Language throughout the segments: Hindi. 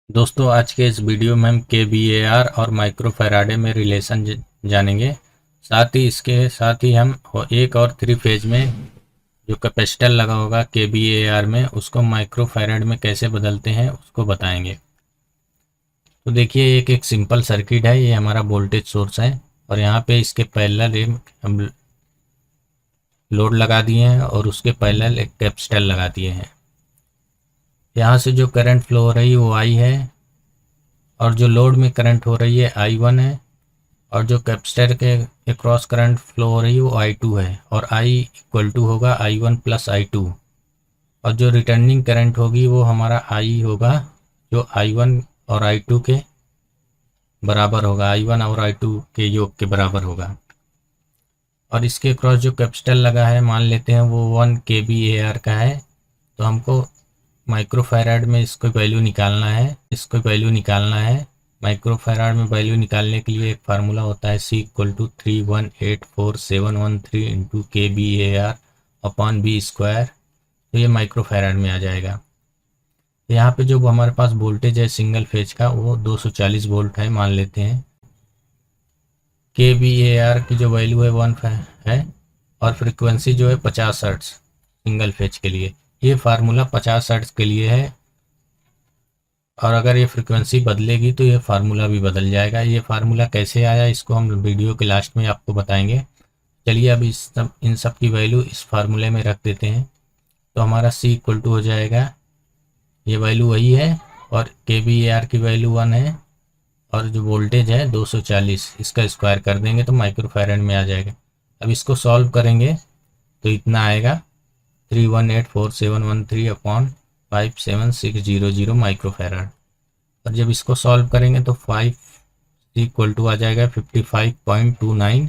दोस्तों आज के इस वीडियो में हम KVAR और माइक्रोफैराडे में रिलेशन जानेंगे। साथ ही हम एक और 3 फेज में जो कैपेसिटर लगा होगा KVAR में उसको माइक्रोफैराड में कैसे बदलते हैं उसको बताएंगे। तो देखिए एक सिंपल सर्किट है, ये हमारा वोल्टेज सोर्स है और यहाँ पे इसके पैरेलल हम लोड लगा दिए हैं और उसके पैरेलल एक कैपेसिटर लगा दिए हैं। यहाँ से जो करंट फ्लो हो रही है वो I है और जो लोड में करंट हो रही है I1 है और जो कैपेसिटर के अक्रॉस करंट फ्लो हो रही है वो I2 है और I इक्वल टू होगा I1 प्लस I2 और जो रिटर्निंग करंट होगी वो हमारा I होगा जो I1 और I2 के बराबर होगा, I1 और I2 के योग के बराबर होगा। और इसके अक्रॉस जो कैपेसिटर लगा है मान लेते हैं वो 1 kVAR का है, तो हमको माइक्रोफैराड में इसको वैल्यू निकालना है। माइक्रोफैराड में वैल्यू निकालने के लिए एक फार्मूला होता है C equal to 3184713 into KVAR upon B square, तो ये माइक्रोफैराड में आ जाएगा। यहाँ पे जो हमारे पास वोल्टेज है सिंगल फेज का वो 240 वोल्ट है मान लेते हैं। KVAR की जो वैल्यू है 1 है और फ्रिक्वेंसी जो है 50 हर्ट्ज सिंगल फेज के लिए। ये फार्मूला 50 हर्ट्ज के लिए है और अगर ये फ्रिक्वेंसी बदलेगी तो ये फार्मूला भी बदल जाएगा। ये फार्मूला कैसे आया इसको हम वीडियो के लास्ट में आपको बताएंगे। चलिए अब इन सब की वैल्यू इस फार्मूले में रख देते हैं, तो हमारा C इक्वल टू हो जाएगा, ये वैल्यू वही है और KVAR की वैल्यू 1 है और जो वोल्टेज है 240, इसका स्क्वायर कर देंगे तो माइक्रोफैराड में आ जाएगा। अब इसको सॉल्व करेंगे तो इतना आएगा 3184713 अपॉन 57600 माइक्रोफैराड। और जब इसको सॉल्व करेंगे तो 5 इक्वल टू आ जाएगा 55.29,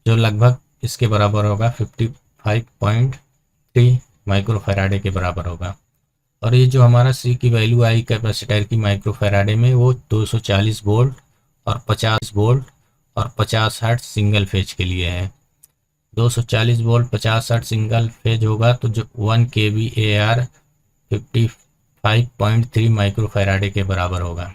जो लगभग इसके बराबर होगा 55.3 माइक्रोफैराडे के बराबर होगा। और ये जो हमारा C की वैल्यू आई कैपेसिटर की माइक्रोफैराडे में वो 240 वोल्ट और 50 वोल्ट और 50 हर्ट्ज सिंगल फेज के लिए है। 240 वोल्ट 50 हर्ट्ज सिंगल फेज होगा तो जो 1 kVAR 55.3 माइक्रोफैराडे के बराबर होगा।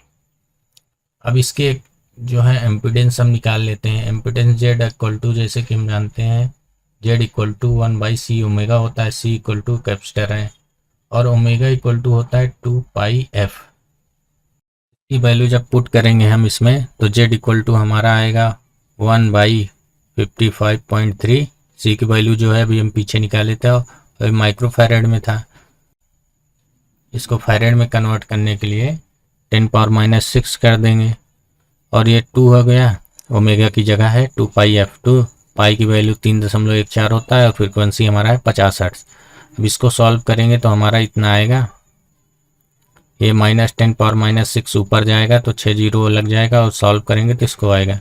अब इसके जो है एम्पीडेंस हम निकाल लेते हैं। एम्पीडेंस Z इक्वल टू, जैसे कि हम जानते हैं Z equal to 1/C omega होता है, C इक्वल टू कैपेसिटर है और ओमेगा इक्वल टू होता है 2πf। की वैल्यू जब पुट करेंगे हम इसमें तो Z इक्वल टू हमारा आएगा 1/55.3। C की वैल्यू जो है अभी हम पीछे निकाले थे और माइक्रोफैराड में था, इसको फैराड में कन्वर्ट करने के लिए 10⁻⁻6 कर देंगे और ये 2 हो गया, ओमेगा की जगह है 2πf। 2 पाई की वैल्यू 3.14 होता है और फ्रीक्वेंसी हमारा है 50 हर्ट्ज। अब इसको सॉल्व करेंगे तो हमारा इतना आएगा, ये -10⁻⁻6 ऊपर जाएगा तो 6 जीरो लग जाएगा और सॉल्व करेंगे तो इसको आएगा।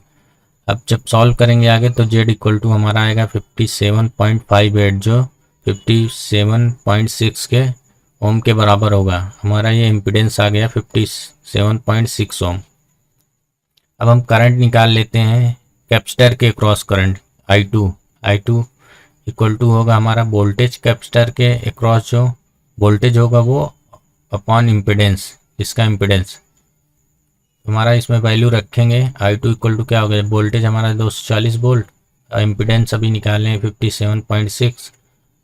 अब जब सॉल्व करेंगे आगे तो Z इक्वल टू हमारा आएगा 57.58, जो 57.6 के ओम के बराबर होगा। हमारा ये इम्पीडेंस आ गया 57.6 ओम। अब हम करंट निकाल लेते हैं कैपेसिटर के cross current I2 equal to होगा हमारा वोल्टेज कैपेसिटर के अक्रॉस जो वोल्टेज होगा वो अपॉन इम्पीडेंस, इसका इम्पीडेंस हमारा इसमें वैल्यू रखेंगे। I2 इक्वल टू क्या हो गया, वोल्टेज हमारा 240 वोल्ट, इम्पीडेंस अभी निकालने हैं 57.6।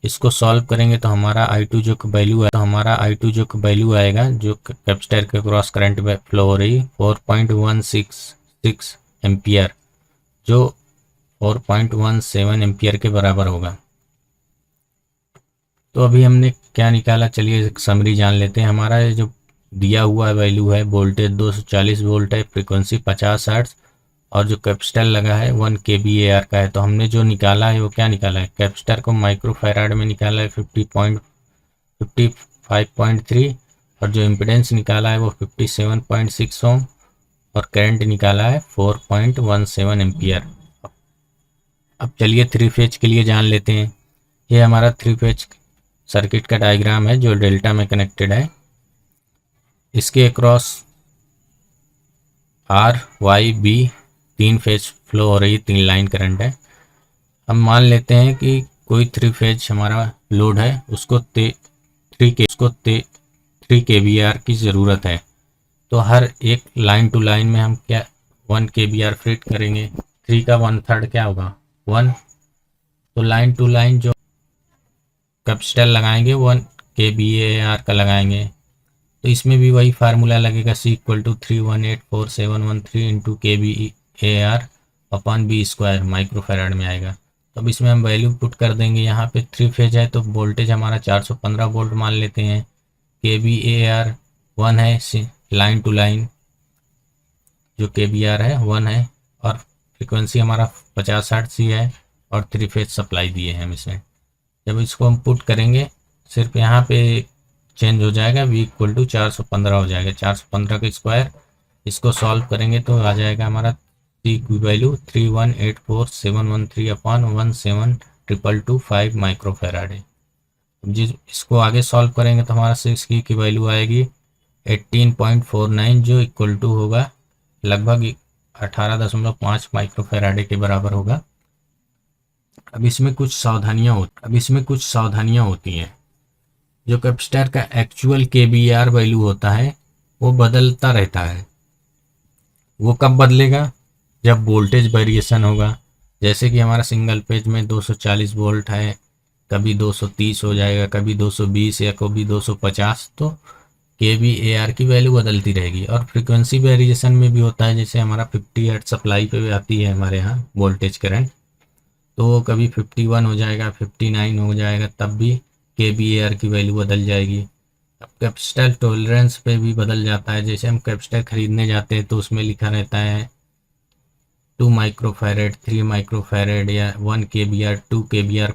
इसको सॉल्व करेंगे तो हमारा I2 जो वैल्यू आएगा जो कैपेसिटर के क्रॉस करंट में फ्लो हो रही 4.166 एम्पियर, जो 4.17 एम्पियर के बराबर होगा। तो अभी हमने क्या निकाला, चलिए एक समरी जान लेते हैं। हमारा ये जो दिया हुआ वैल्यू है, वोल्टेज 240 वोल्ट है, फ्रीक्वेंसी 50 हर्ट्ज और जो कैपेसिटर लगा है 1 kVAR का है। तो हमने जो निकाला है वो क्या निकाला है, कैपेसिटर को माइक्रोफैराड में निकाला है 55.3 और जो इम्पीडेंस निकाला है वो 57.6 ओम और करंट निकाला है 4.17 एम्पियर। अब चलिए 3 फेज के लिए जान लेते हैं। ये हमारा 3 फेज सर्किट का डायग्राम है जो डेल्टा में कनेक्टेड है। इसके across R, Y, B 3 phase flow हो रही 3 लाइन करंट है। हम मान लेते हैं कि कोई 3 फेज हमारा लोड है, उसको 3 kVAR की ज़रूरत है। तो हर एक लाइन टू लाइन में हम क्या 1 kbr फिट करेंगे। 3 का 1/3 क्या होगा 1। तो लाइन टू लाइन जो कैपेसिटर लगाएंगे 1 kVAR का लगाएंगे। तो इसमें भी वही फार्मूला लगेगा, C = 3184713 into kVAR upon B square microfarad में आएगा। तो अब इसमें हम वैल्यू पुट कर देंगे। यहाँ पे 3 फेज है तो वोल्टेज हमारा 415 वोल्ट मान लेते हैं। kVAR 1 है, लाइन टू लाइन जो kVAR है 1 है, और फ्रिक्वेंसी हमारा 50 हर्ट्ज है, और 3 फेज सप्लाई दिए हैं हम इसमें। जब इसको हम पुट करेंगे सिर्फ यहाँ पे चेंज हो जाएगा, V = 415 हो जाएगा, 415 का स्क्वायर। इसको सॉल्व करेंगे तो आ जाएगा हमारा C की वैल्यू 3184713 अपॉन 1722225 माइक्रोफेराड है। जिस इसको आगे सॉल्व करेंगे तो हमारा 6 की वैल्यू आएगी 18.49, जो इक्वल टू होगा लगभग 18.5 माइक्रोफेराड के बराबर होगा। अब इसमें कुछ सावधानियां होती हैं। जो कैपेसिटर का एक्चुअल kVAR वैल्यू होता है वो बदलता रहता है। वो कब बदलेगा, जब वोल्टेज वेरिएशन होगा। जैसे कि हमारा सिंगल पेज में 240 वोल्ट है, कभी 230 हो जाएगा, कभी 220 या कभी 250, तो kVAR की वैल्यू बदलती रहेगी। और फ्रीक्वेंसी वेरिएशन में भी होता है, जैसे हमारा 50 हर्ट्ज सप्लाई पे आती है हमारे यहाँ वोल्टेज करंट, तो वो कभी 51 हो जाएगा, 59 हो जाएगा, तब भी kVAR की वैल्यू बदल जाएगी। अब कैपेसिटर टॉलरेंस पे भी बदल जाता है। जैसे हम कैपेसिटर खरीदने जाते हैं तो उसमें लिखा रहता है 2 माइक्रोफैरेड, 3 माइक्रोफैरेड या 1 kVAR, 2 kVAR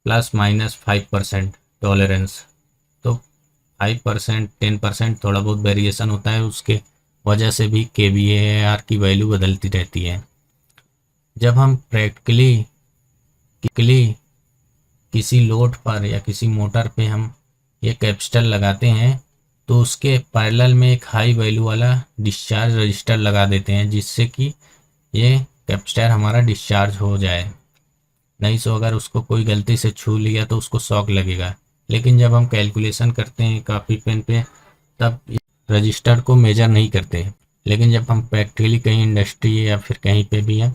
plus minus 5% tolerance. तो 5%, 10% थोड़ा बहुत वेरिएशन होता है, उसके वजह से भी kVAR की वैल्यू बदलती रहती है। जब हम प्रैक्टिकली किसी लोड पर या किसी मोटर पे हम ये कैपेसिटर लगाते हैं तो उसके पैरेलल में एक हाई वैल्यू वाला डिस्चार्ज रजिस्टर लगा देते हैं, जिससे कि ये कैपेसिटर हमारा डिस्चार्ज हो जाए। नहीं तो अगर उसको कोई गलती से छू लिया तो उसको शॉक लगेगा। लेकिन जब हम कैलकुलेशन करते हैं कॉपी पेन पे तब रजिस्टर को मेजर नहीं करते। लेकिन जब हम प्रैक्टिकली कहीं इंडस्ट्री या फिर कहीं पे भी हम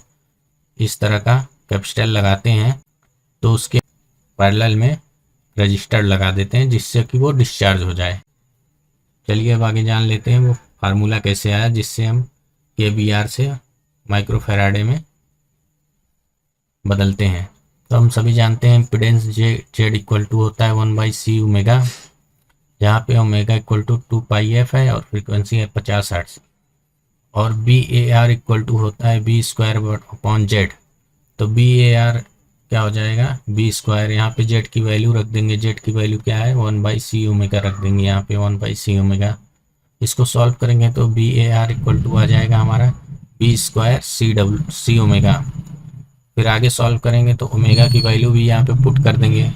इस तरह का कैपेसिटर लगाते हैं तो उसके पैरेलल में रजिस्टर लगा देते हैं, जिससे कि वो डिस्चार्ज हो जाए। चलिए अब आगे जान लेते हैं वो फार्मूला कैसे आया जिससे हम kVAR से माइक्रोफेराडे में बदलते हैं। तो हम सभी जानते हैं इम्पीडेंस Z इक्वल टू होता है 1/C ओमेगा, जहाँ पे ओमेगा इक्वल टू 2πf है और फ्रीक्वेंसी है 50 हर्ट्ज। और BAR इक्वल टू होता है B² Z। तो BAR क्या हो जाएगा B², यहाँ पे Z की वैल्यू रख देंगे। Z की वैल्यू क्या है 1/C ओमेगा रख देंगे, यहाँ पे 1/C ओमेगा। इसको सॉल्व करेंगे तो BAR इक्वल टू आ जाएगा हमारा B²C ओमेगा। फिर आगे सॉल्व करेंगे तो ओमेगा की वैल्यू भी यहाँ पे पुट कर देंगे।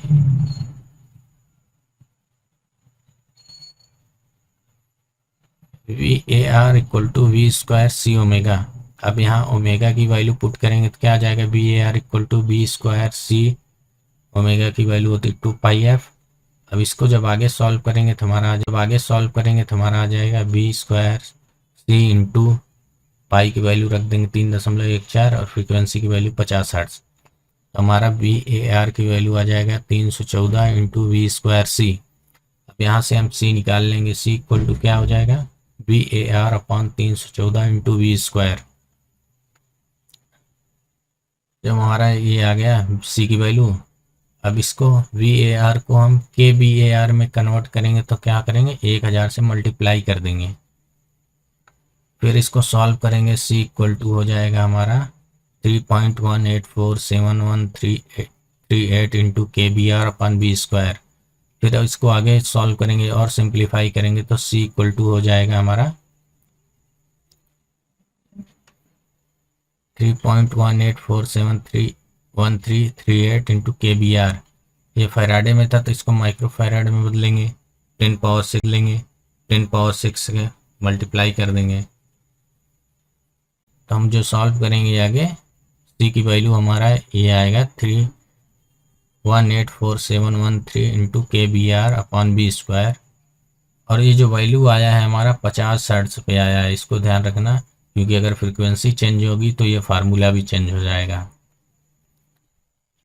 VAR equal to B²C omega. अब यहाँ ओमेगा की वैल्यू पुट करेंगे तो क्या आ जाएगा BAR equal to B²C omega की वैल्यू होती है 2πf। अब इसको जब आगे सॉल्व करेंगे तो हमारा आ जाएगा B²C इंटू पाई की वैल्यू रख देंगे 3.14 और फ्रीक्वेंसी की वैल्यू 50 हर्ट्ज। तो हमारा BAR की वैल्यू आ जाएगा 314 इंटू V²C। अब यहाँ से हम C निकाल लेंगे। C इक्वल टू क्या हो जाएगा BAR अपॉन 314 इंटू V²। जब हमारा ये आ गया C की वैल्यू, अब इसको VAR को हम kVAR में कन्वर्ट करेंगे तो क्या करेंगे 1000 से मल्टीप्लाई कर देंगे। फिर इसको सॉल्व करेंगे। C इक्वल टू हो जाएगा हमारा 3.1847138 इंटू kVAR अपॉन B²। फिर इसको आगे सॉल्व करेंगे और सिंप्लीफाई करेंगे तो C इक्वल टू हो जाएगा हमारा 3.184731338 इंटू kVAR। ये फैराडे में था तो इसको माइक्रोफैराड में बदलेंगे, 10⁻6 से मल्टीप्लाई कर देंगे। तो हम जो सॉल्व करेंगे आगे C की वैल्यू हमारा ये आएगा 3184713 इंटू kVAR अपॉन B²। और ये जो वैल्यू आया है हमारा 50 हर्ट्ज पे आया है, इसको ध्यान रखना, क्योंकि अगर फ्रीक्वेंसी चेंज होगी तो ये फार्मूला भी चेंज हो जाएगा।